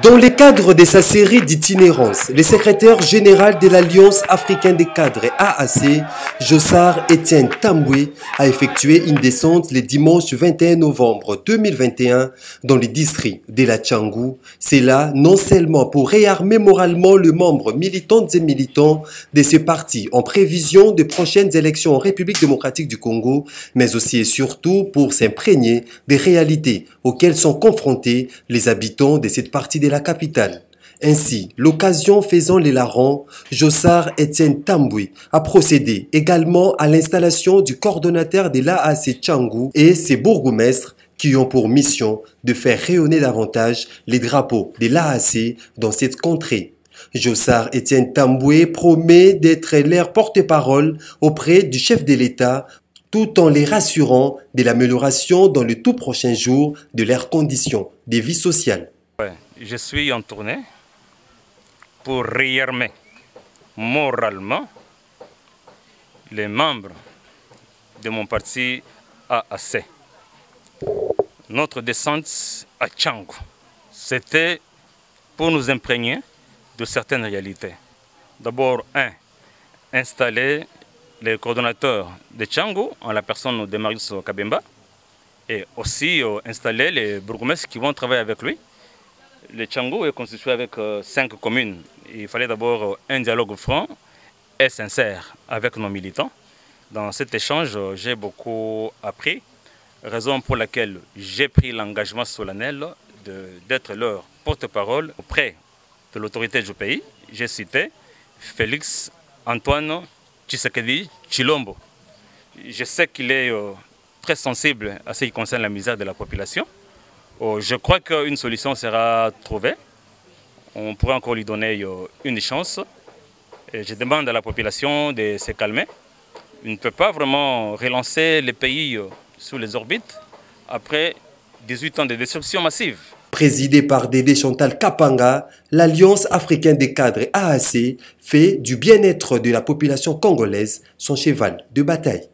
Dans le cadre de sa série d'itinérance, le secrétaire général de l'Alliance africaine des cadres AAC, Jossar Etienne Tamboué, a effectué une descente le dimanche 21 novembre 2021 dans le district de la Tchangou. C'est là non seulement pour réarmer moralement le membre militantes et militants de ce parti en prévision de prochaines élections en République démocratique du Congo, mais aussi et surtout pour s'imprégner des réalités auxquelles sont confrontés les habitants de cette partie de la capitale. Ainsi, l'occasion faisant les larrons, Jossar Etienne Tamboué a procédé également à l'installation du coordonnateur de l'AAC Tchangou et ses bourgmestres qui ont pour mission de faire rayonner davantage les drapeaux de l'AAC dans cette contrée. Jossar Etienne Tamboué promet d'être leur porte-parole auprès du chef de l'État tout en les rassurant de l'amélioration dans le tout prochain jour de leurs conditions de vie sociale. Je suis en tournée pour réarmer moralement les membres de mon parti AAC. Notre descente à Tchangou, c'était pour nous imprégner de certaines réalités. D'abord, installer les coordonnateurs de Tchangou en la personne de Marius Kabemba et aussi installer les bourgmestres qui vont travailler avec lui. Le Tchangou est constitué avec 5 communes. Il fallait d'abord un dialogue franc et sincère avec nos militants. Dans cet échange, j'ai beaucoup appris, raison pour laquelle j'ai pris l'engagement solennel d'être leur porte-parole auprès de l'autorité du pays. J'ai cité Félix Antoine Tshisekedi Tshilombo. Je sais qu'il est très sensible à ce qui concerne la misère de la population. Je crois qu'une solution sera trouvée. On pourrait encore lui donner une chance. Et je demande à la population de se calmer. Il ne peut pas vraiment relancer le pays sous les orbites après 18 ans de destruction massive. Présidée par Dédé Chantal Kapanga, l'Alliance africaine des cadres AAC fait du bien-être de la population congolaise son cheval de bataille.